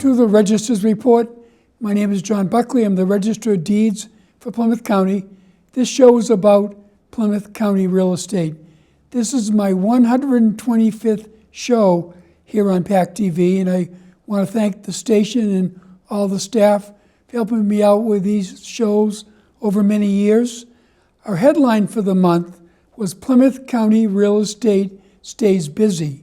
to the Register's Report. My name is John Buckley. I'm the Register of Deeds for Plymouth County. This show is about Plymouth County real estate. This is my 125th show here on PAC TV, and I want to thank the station and all the staff for helping me out with these shows over many years. Our headline for the month was Plymouth County Real Estate Stays Busy.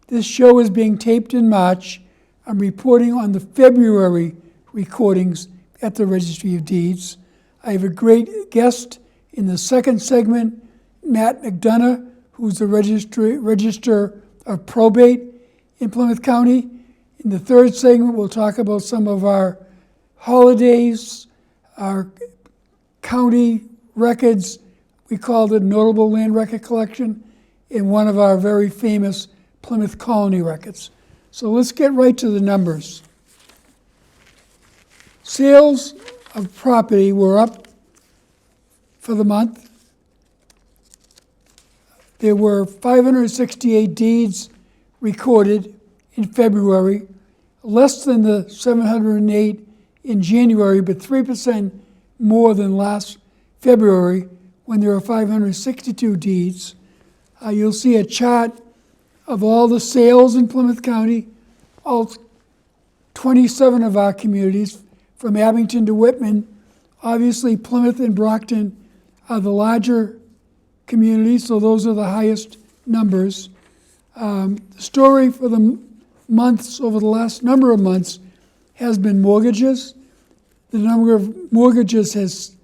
This show is being taped in March. I'm reporting on the February recordings at the Registry of Deeds. I have a great guest in the second segment, Matt McDonough, who's the Register of Probate in Plymouth County. In the third segment, we'll talk about some of our holidays, our county records. We called it Notable Land Record Collection, and one of our very famous Plymouth Colony records. So let's get right to the numbers. Sales of property were up for the month. There were 568 deeds recorded in February, less than the 708 in January, but 3% more than last February when there were 562 deeds. You'll see a chart of all the sales in Plymouth County, all 27 of our communities, from Abington to Whitman. Obviously, Plymouth and Brockton are the larger communities, so those are the highest numbers. The story for the months, over the last number of months, has been mortgages. The number of mortgages has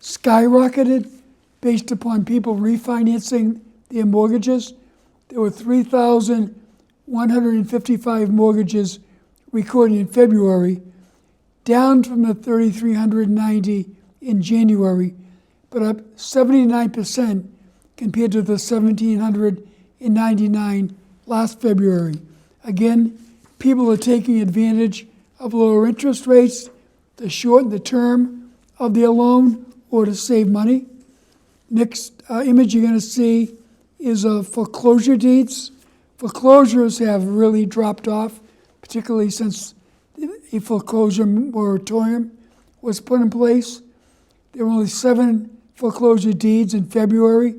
skyrocketed based upon people refinancing their mortgages. There were 3,155 mortgages recorded in February, down from the 3,390 in January, but up 79% compared to the 1,799 last February. Again, people are taking advantage of lower interest rates to shorten the term of their loan or to save money. Next image you're going to see is of foreclosure deeds. Foreclosures have really dropped off, particularly since a foreclosure moratorium was put in place. There were only 7 foreclosure deeds in February,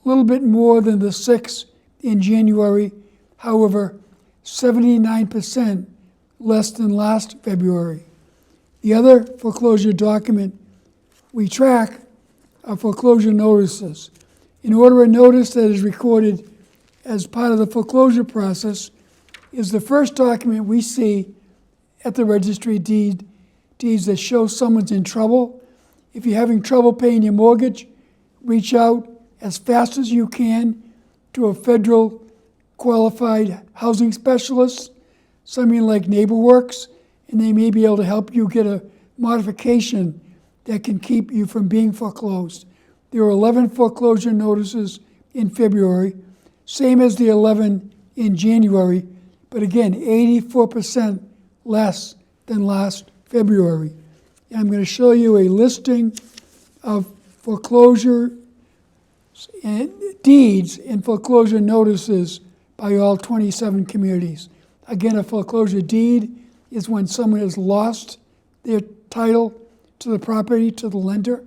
a little bit more than the 6 in January. However, 79% less than last February. The other foreclosure document we track are foreclosure notices. In order, a notice that is recorded as part of the foreclosure process is the first document we see at the Registry of Deeds that shows someone's in trouble. If you're having trouble paying your mortgage, reach out as fast as you can to a federal qualified housing specialist, something like NeighborWorks, and they may be able to help you get a modification that can keep you from being foreclosed. There were 11 foreclosure notices in February, same as the 11 in January, but again, 84% less than last February. And I'm going to show you a listing of foreclosure and deeds and foreclosure notices by all 27 communities. Again, a foreclosure deed is when someone has lost their title to the property to the lender,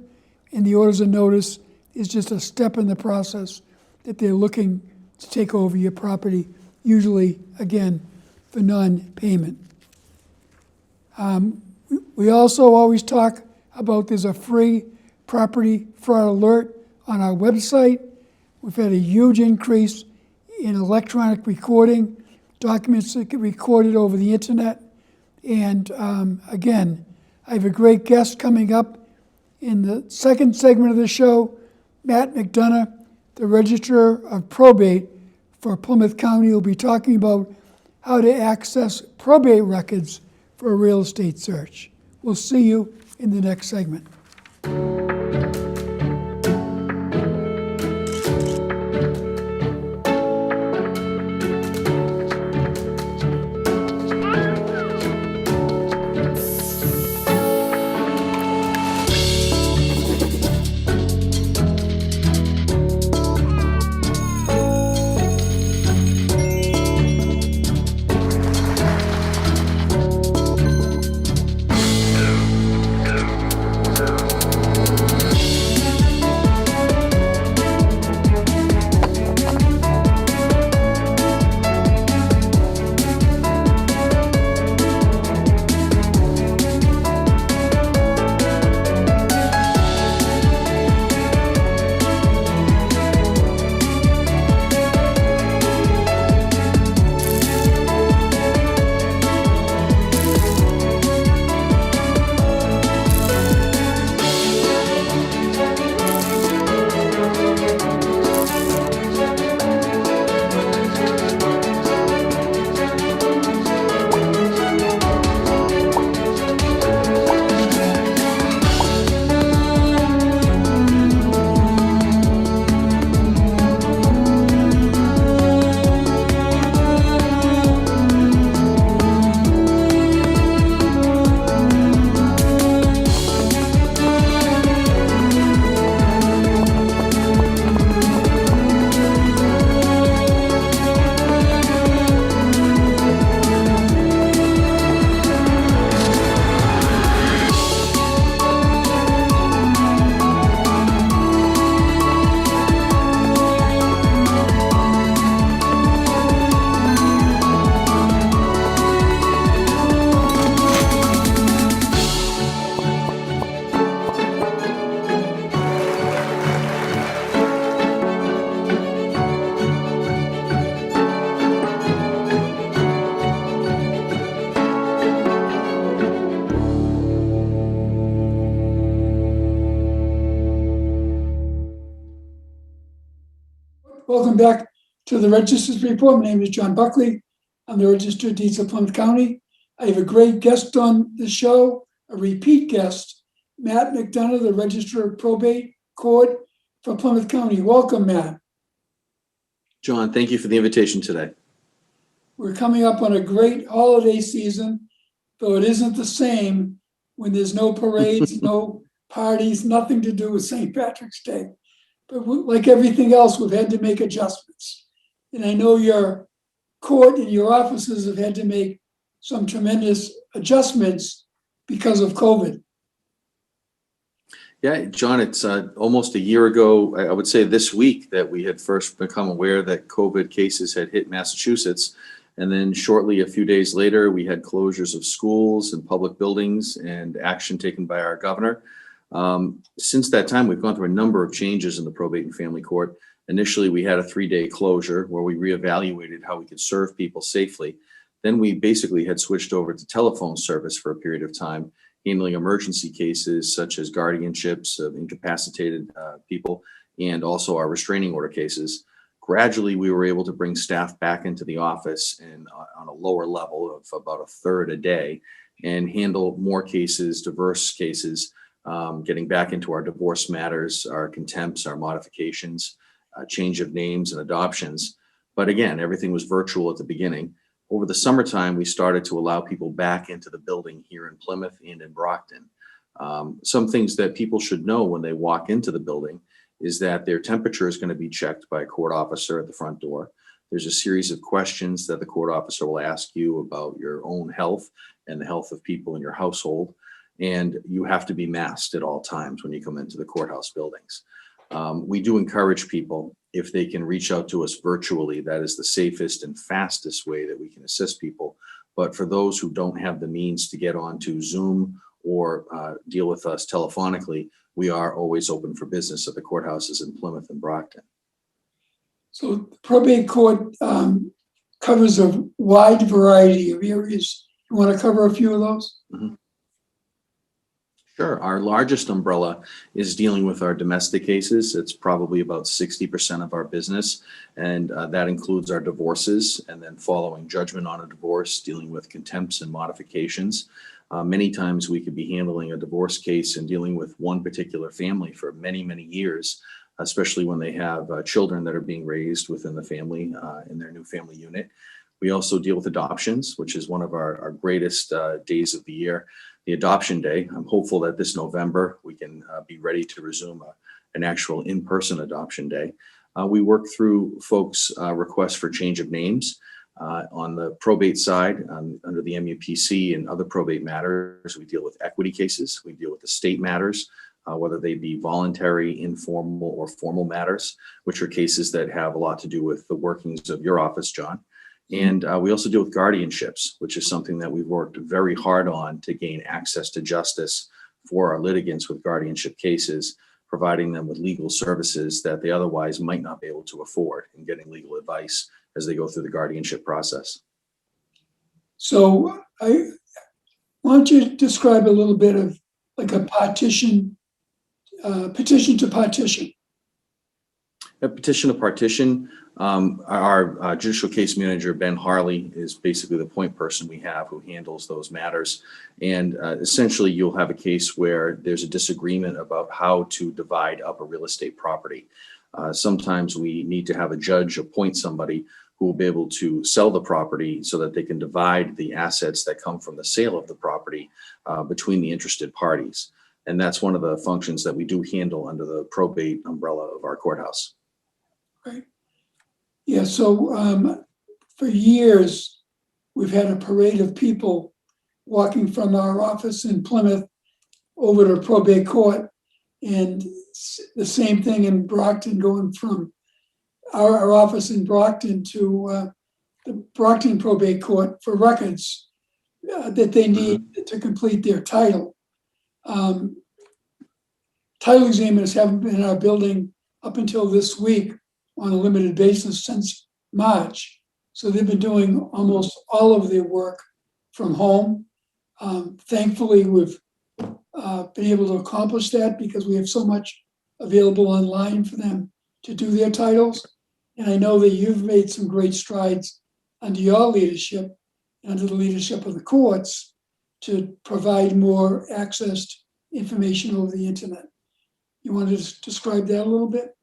and the orders of notice is just a step in the process that they're looking to take over your property, usually, again, for non-payment. We also always talk about there's a free property fraud alert on our website. We've had a huge increase in electronic recording, documents that get recorded over the internet. And again, I have a great guest coming up in the second segment of the show, Matt McDonough, the Registrar of Probate for Plymouth County, will be talking about how to access probate records for a real estate search. We'll see you in the next segment. Welcome back to the Register's Report. My name is John Buckley. I'm the Register of Deeds of Plymouth County. I have a great guest on the show, a repeat guest, Matt McDonough, the Register of Probate Court for Plymouth County. Welcome, Matt. John, thank you for the invitation today. We're coming up on a great holiday season, though it isn't the same when there's no parades, no parties, nothing to do with St. Patrick's Day. But like everything else, we've had to make adjustments. And I know your court and your offices have had to make some tremendous adjustments because of COVID. Yeah, John, it's almost a year ago, I would say this week, that we had first become aware that COVID cases had hit Massachusetts. And then shortly, a few days later, we had closures of schools and public buildings and action taken by our governor. Since that time, we've gone through a number of changes in the probate and family court. Initially, we had a 3-day closure where we reevaluated how we could serve people safely. Then we basically had switched over to telephone service for a period of time, handling emergency cases such as guardianships of incapacitated people and also our restraining order cases. Gradually, we were able to bring staff back into the office and on a lower level of about a third a day and handle more cases, diverse cases, getting back into our divorce matters, our contempts, our modifications, change of names and adoptions. But again, everything was virtual at the beginning. Over the summertime, we started to allow people back into the building here in Plymouth and in Brockton. Some things that people should know when they walk into the building is that their temperature is going to be checked by a court officer at the front door. There's a series of questions that the court officer will ask you about your own health and the health of people in your household. And you have to be masked at all times when you come into the courthouse buildings. We do encourage people, if they can reach out to us virtually, that is the safest and fastest way that we can assist people. But for those who don't have the means to get onto Zoom or deal with us telephonically, we are always open for business at the courthouses in Plymouth and Brockton. So the probate court covers a wide variety of areas. You want to cover a few of those? Mm-hmm. Sure. Our largest umbrella is dealing with our domestic cases. It's probably about 60% of our business, and that includes our divorces, and then following judgment on a divorce, dealing with contempts and modifications. Many times we could be handling a divorce case and dealing with one particular family for many, many years, especially when they have children that are being raised within the family in their new family unit. We also deal with adoptions, which is one of our greatest days of the year. The adoption day. I'm hopeful that this November we can be ready to resume an actual in-person adoption day. We work through folks' requests for change of names. On the probate side, under the MUPC and other probate matters, we deal with equity cases. We deal with estate matters, whether they be voluntary, informal, or formal matters, which are cases that have a lot to do with the workings of your office, John. And we also deal with guardianships, which is something that we've worked very hard on to gain access to justice for our litigants with guardianship cases, providing them with legal services that they otherwise might not be able to afford, and getting legal advice as they go through the guardianship process. So why don't you describe a little bit of like a petition to partition? A petition to partition. Our judicial case manager, Ben Harley, is basically the point person we have who handles those matters. And essentially, you'll have a case where there's a disagreement about how to divide up a real estate property. Sometimes we need to have a judge appoint somebody who will be able to sell the property so that they can divide the assets that come from the sale of the property between the interested parties. And that's one of the functions that we do handle under the probate umbrella of our courthouse. Right. Yeah, so for years, we've had a parade of people walking from our office in Plymouth over to probate court, and the same thing in Brockton, going from our office in Brockton to the Brockton probate court for records that they need to complete their title. Title examiners haven't been in our building up until this week on a limited basis since March. So they've been doing almost all of their work from home. Thankfully, we've been able to accomplish that because we have so much available online for them to do their titles. And I know that you've made some great strides under your leadership, under the leadership of the courts, to provide more access to information over the internet. You want to just describe that a little bit?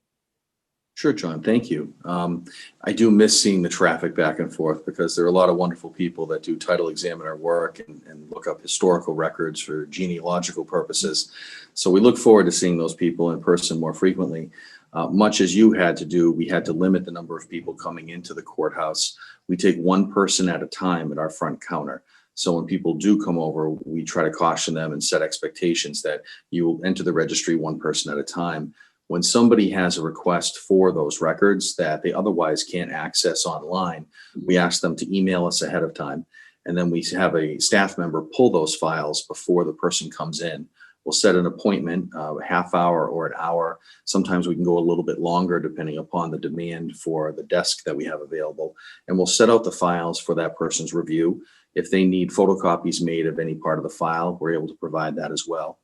Sure, John, thank you. I do miss seeing the traffic back and forth because there are a lot of wonderful people that do title examiner work and look up historical records for genealogical purposes. So we look forward to seeing those people in person more frequently. Much as you had to do, we had to limit the number of people coming into the courthouse. We take one person at a time at our front counter. So when people do come over, we try to caution them and set expectations that you will enter the registry one person at a time. When somebody has a request for those records that they otherwise can't access online, we ask them to email us ahead of time. And then we have a staff member pull those files before the person comes in. We'll set an appointment, a half hour or an hour. Sometimes we can go a little bit longer depending upon the demand for the desk that we have available. And we'll set out the files for that person's review. If they need photocopies made of any part of the file, we're able to provide that as well.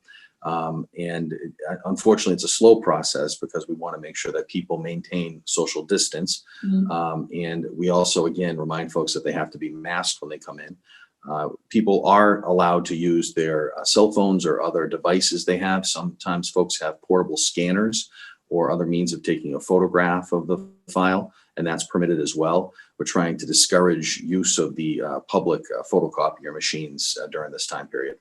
Unfortunately, it's a slow process because we want to make sure that people maintain social distance. And we also, again, remind folks that they have to be masked when they come in. People are allowed to use their cell phones or other devices they have. Sometimes folks have portable scanners or other means of taking a photograph of the file, and that's permitted as well. We're trying to discourage use of the public photocopier machines during this time period.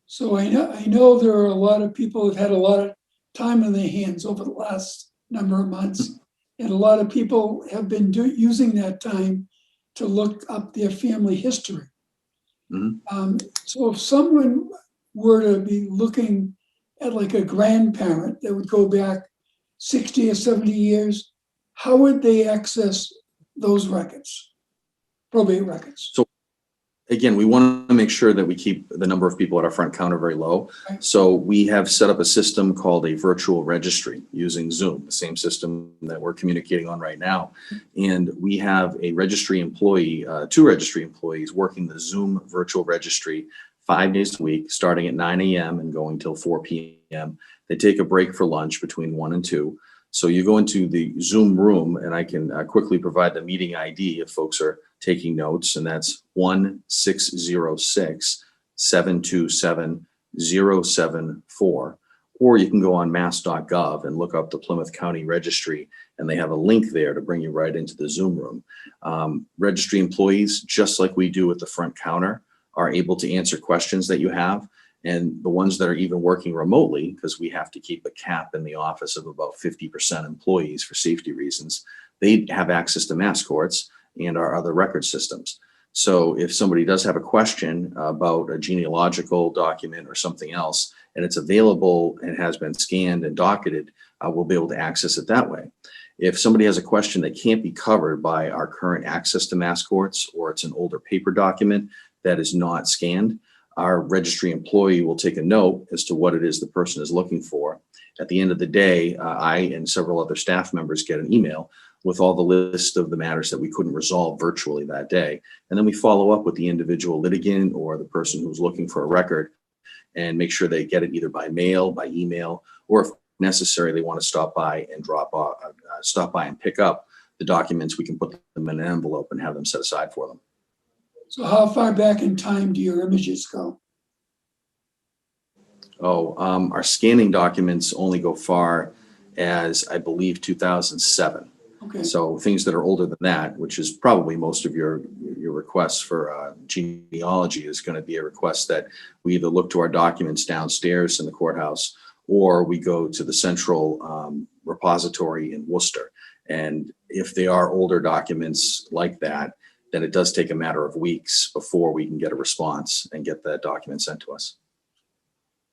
So I know there are a lot of people who've had a lot of time on their hands over the last number of months, and a lot of people have been using that time to look up their family history. So if someone were to be looking at like a grandparent that would go back 60 or 70 years, how would they access those records, probate records? So again, we want to make sure that we keep the number of people at our front counter very low. Right. So we have set up a system called a virtual registry using Zoom, the same system that we're communicating on right now. And we have a registry employee, two registry employees working the Zoom virtual registry 5 days a week, starting at 9 a.m. and going till 4 p.m. They take a break for lunch between 1 and 2. So you go into the Zoom room, and I can quickly provide the meeting ID if folks are taking notes, and that's 1-606-727-074. Or you can go on mass.gov and look up the Plymouth County Registry, and they have a link there to bring you right into the Zoom room. Registry employees, just like we do at the front counter, are able to answer questions that you have. And the ones that are even working remotely, because we have to keep a cap in the office of about 50% employees for safety reasons, they have access to mass courts and our other record systems. So if somebody does have a question about a genealogical document or something else, and it's available and has been scanned and docketed, we'll be able to access it that way. If somebody has a question that can't be covered by our current access to mass courts, or it's an older paper document that is not scanned, our registry employee will take a note as to what it is the person is looking for. At the end of the day, I and several other staff members get an email with all the list of the matters that we couldn't resolve virtually that day. And then we follow up with the individual litigant or the person who's looking for a record and make sure they get it either by mail, by email, or if necessary, they want to stop by and pick up the documents. We can put them in an envelope and have them set aside for them. So how far back in time do your images go? Our scanning documents only go far as, I believe, 2007. Okay. So things that are older than that, which is probably most of your requests for genealogy, is going to be a request that we either look to our documents downstairs in the courthouse, or we go to the central repository in Worcester. And if they are older documents like that, then it does take a matter of weeks before we can get a response and get that document sent to us.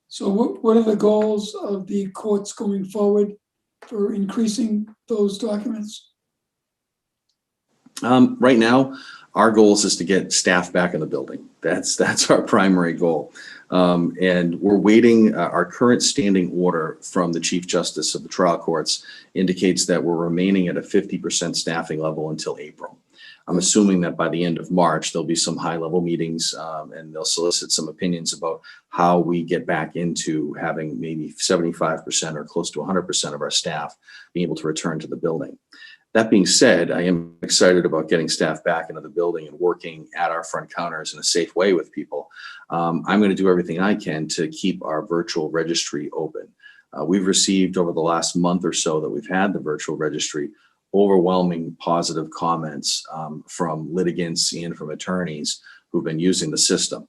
So what are the goals of the courts going forward for increasing those documents? Right now, our goal is to get staff back in the building. That's our primary goal. And we're waiting. Our current standing order from the Chief Justice of the trial courts indicates that we're remaining at a 50% staffing level until April. I'm assuming that by the end of March, there'll be some high-level meetings and they'll solicit some opinions about how we get back into having maybe 75% or close to 100% of our staff being able to return to the building. That being said, I am excited about getting staff back into the building and working at our front counters in a safe way with people. I'm going to do everything I can to keep our virtual registry open. We've received over the last month or so that we've had the virtual registry overwhelming positive comments from litigants and from attorneys who've been using the system.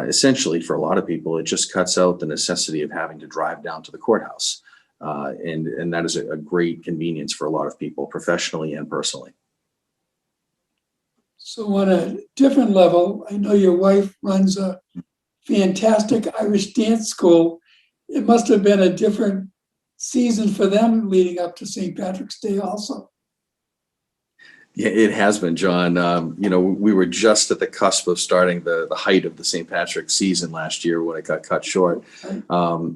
Essentially, for a lot of people, it just cuts out the necessity of having to drive down to the courthouse. And that is a great convenience for a lot of people, professionally and personally. So on a different level, I know your wife runs a fantastic Irish dance school. It must have been a different season for them leading up to St. Patrick's Day also. Yeah, it has been, John. We were just at the cusp of starting the height of the St. Patrick's season last year when it got cut short. Right.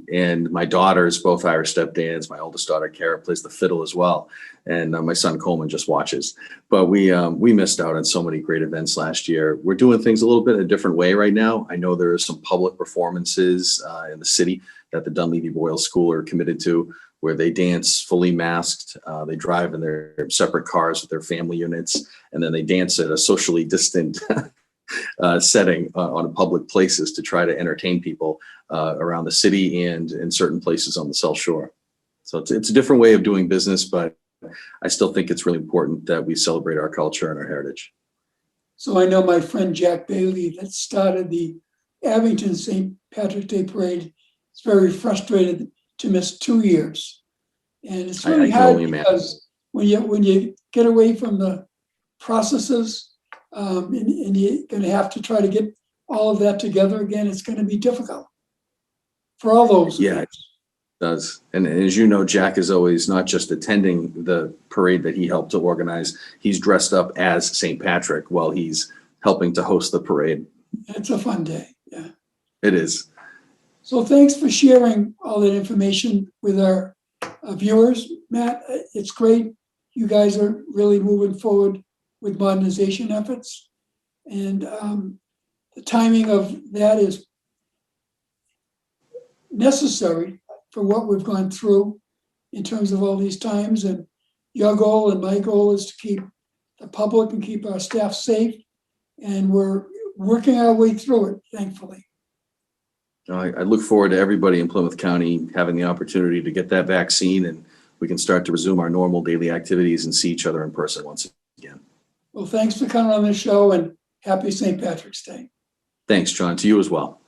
And my daughters, both Irish step dance. My oldest daughter, Kara, plays the fiddle as well. And my son, Coleman, just watches. But we missed out on so many great events last year. We're doing things a little bit in a different way right now. I know there are some public performances in the city that the Dunleavy Boyle School are committed to, where they dance fully masked. They drive in their separate cars with their family units, and then they dance at a socially distant setting on public places to try to entertain people around the city and in certain places on the South Shore. So it's a different way of doing business, but I still think it's really important that we celebrate our culture and our heritage. So I know my friend Jack Bailey that started the Abington St. Patrick's Day Parade is very frustrated to miss 2 years. And it's really hard because when you get away from the processes and you're going to have to try to get all of that together again, it's going to be difficult for all those. Yeah, it does. And as you know, Jack is always not just attending the parade that he helped to organize, he's dressed up as St. Patrick while he's helping to host the parade. It's a fun day, yeah. It is. So thanks for sharing all that information with our viewers, Matt. It's great. You guys are really moving forward with modernization efforts. And the timing of that is necessary for what we've gone through in terms of all these times. And your goal and my goal is to keep the public and keep our staff safe. And we're working our way through it, thankfully. I look forward to everybody in Plymouth County having the opportunity to get that vaccine, and we can start to resume our normal daily activities and see each other in person once again. Well, thanks for coming on the show, and happy St. Patrick's Day. Thanks, John. To you as well.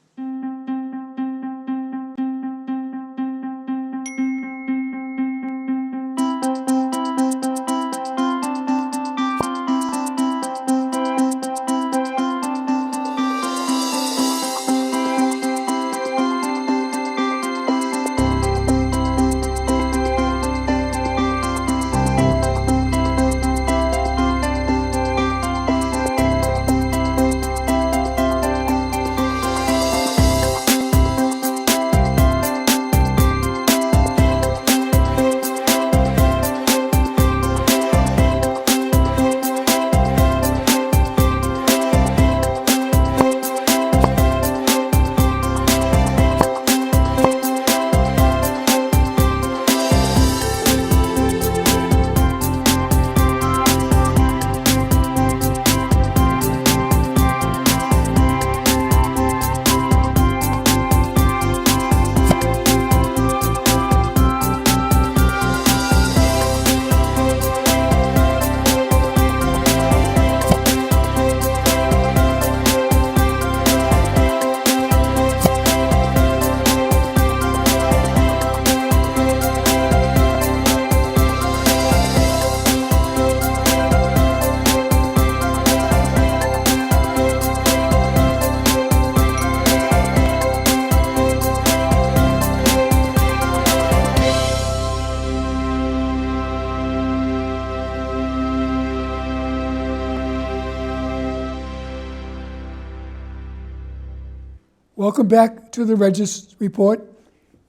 Welcome back to the Regis Report.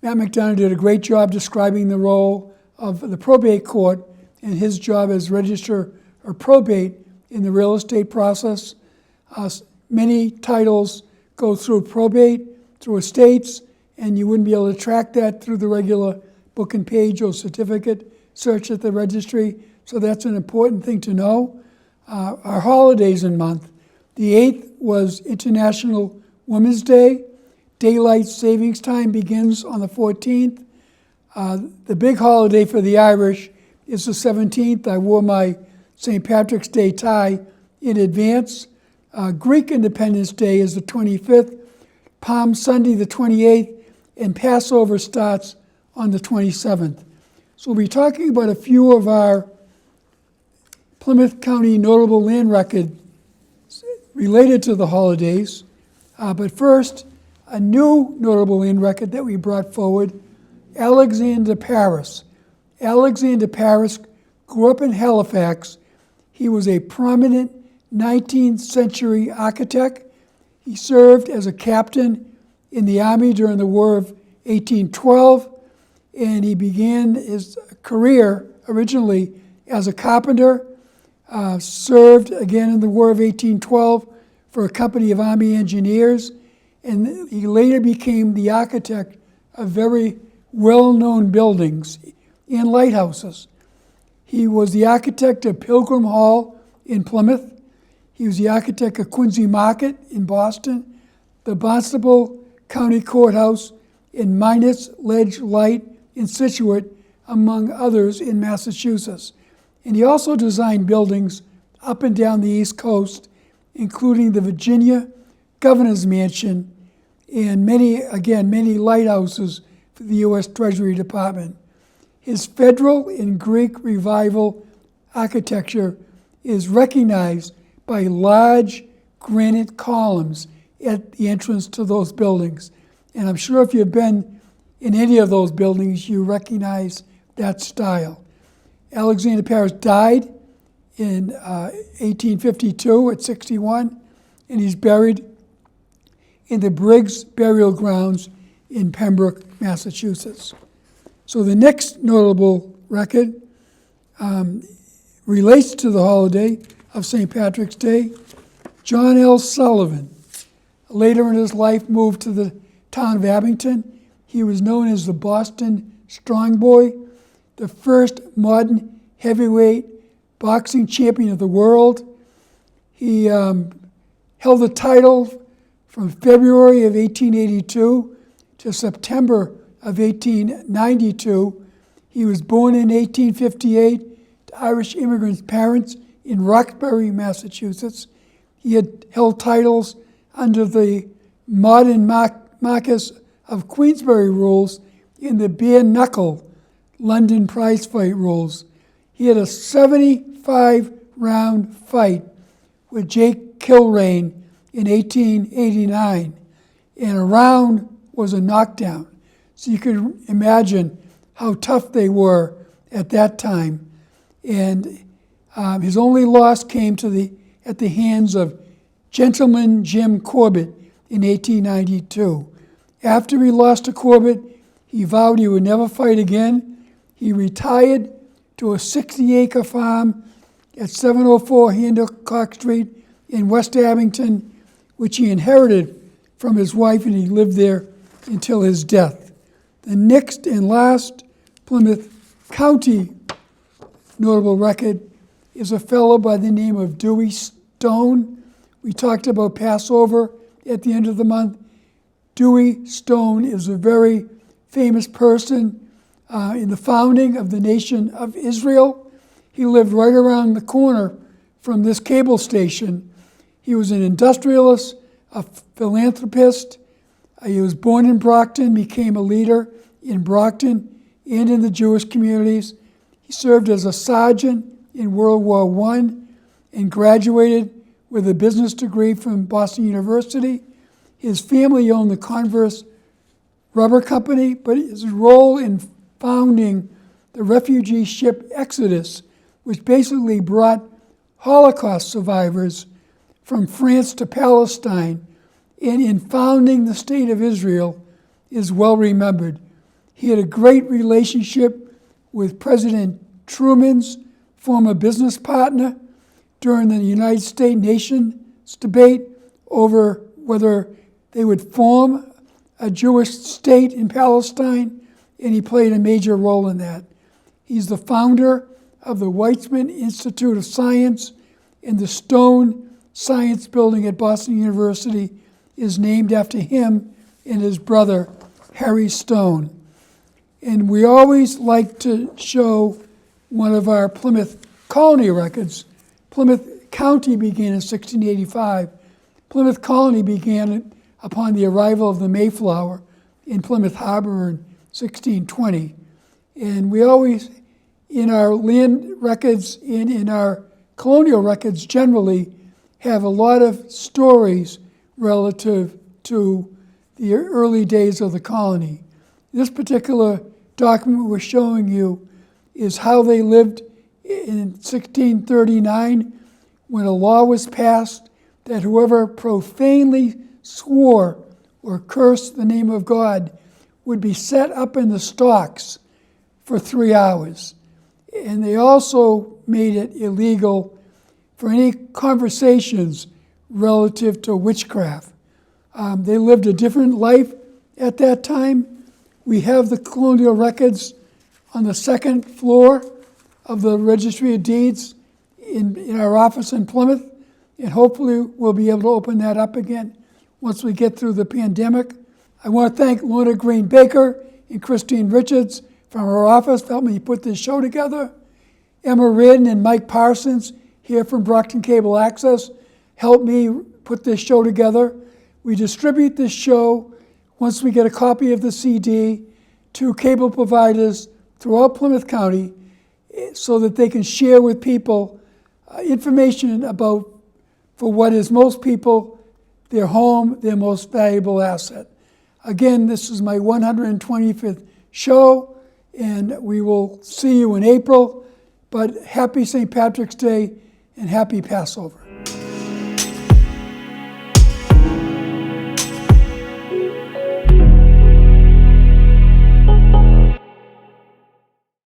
Matt McDonough did a great job describing the role of the probate court and his job as register or probate in the real estate process. Many titles go through probate, through estates, and you wouldn't be able to track that through the regular book and page or certificate search at the registry. so that's an important thing to know. Our holidays in month. The 8th was International Women's Day. Daylight savings time begins on the 14th. The big holiday for the Irish is the 17th. I wore my St. Patrick's Day tie in advance. Greek Independence Day is the 25th, Palm Sunday the 28th, and Passover starts on the 27th. So we'll be talking about a few of our Plymouth County notable land record related to the holidays. But first, a new notable land record that we brought forward, Alexander Paris. Alexander Paris grew up in Halifax. He was a prominent 19th century architect. He served as a captain in the Army during the War of 1812, and he began his career originally as a carpenter, served again in the War of 1812 for a company of Army engineers, and he later became the architect of very well-known buildings and lighthouses. He was the architect of Pilgrim Hall in Plymouth. He was the architect of Quincy Market in Boston, the Barnstable County Courthouse, and Minus Ledge Light in Situate, among others in Massachusetts. And he also designed buildings up and down the East Coast, including the Virginia Governor's Mansion and many lighthouses for the U.S. Treasury Department. His federal and Greek revival architecture is recognized by large granite columns at the entrance to those buildings. And I'm sure if you've been in any of those buildings, you recognize that style. Alexander Paris died in 1852 at 61, and he's buried in the Briggs Burial Grounds in Pembroke, Massachusetts. So the next notable record relates to the holiday of St. Patrick's Day. John L. Sullivan, later in his life, moved to the town of Abington. He was known as the Boston Strong Boy, the first modern heavyweight boxing champion of the world. He held the title from February of 1882 to September of 1892. He was born in 1858 to Irish immigrant parents in Roxbury, Massachusetts. He had held titles under the modern Marquess of Queensberry rules in the bare knuckle London prize fight rules. He had a 75-round fight with Jake Kilrain in 1889, and a round was a knockdown. So you could imagine how tough they were at that time. And his only loss came at the hands of Gentleman Jim Corbett in 1892. After he lost to Corbett, he vowed he would never fight again. He retired to a 60-acre farm at 704 Hancock Street in West Abington, which he inherited from his wife, and he lived there until his death. The next and last Plymouth County notable record is a fellow by the name of Dewey Stone. We talked about Passover at the end of the month. Dewey Stone is a very famous person in the founding of the nation of Israel. He lived right around the corner from this cable station. He was an industrialist, a philanthropist. He was born in Brockton, became a leader in Brockton and in the Jewish communities. He served as a sergeant in World War I and graduated with a business degree from Boston University. His family owned the Converse Rubber Company, but his role in founding the refugee ship Exodus, which basically brought Holocaust survivors from France to Palestine, and in founding the State of Israel, is well remembered. He had a great relationship with President Truman's former business partner during the United States nations debate over whether they would form a Jewish state in Palestine, and he played a major role in that. He's the founder of the Weizmann Institute of Science in the Stone Science Building at Boston University is named after him and his brother, Harry Stone. And we always like to show one of our Plymouth Colony records. Plymouth County began in 1685. Plymouth Colony began upon the arrival of the Mayflower in Plymouth Harbor in 1620. And we always, in our land records and in our colonial records generally, have a lot of stories relative to the early days of the colony. This particular document we're showing you is how they lived in 1639 when a law was passed that whoever profanely swore or cursed the name of God would be set up in the stocks for 3 hours. And they also made it illegal for any conversations relative to witchcraft. They lived a different life at that time. We have the colonial records on the second floor of the Registry of Deeds in our office in Plymouth, and hopefully we'll be able to open that up again once we get through the pandemic. I want to thank Lorna Green Baker and Christine Richards from her office for helping me put this show together. Emma Ridden and Mike Parsons here from Brockton Cable Access helped me put this show together. We distribute this show once we get a copy of the CD to cable providers throughout Plymouth County so that they can share with people information about, for what is most people, their home, their most valuable asset. Again, this is my 125th show, and we will see you in April. But happy St. Patrick's Day and happy Passover.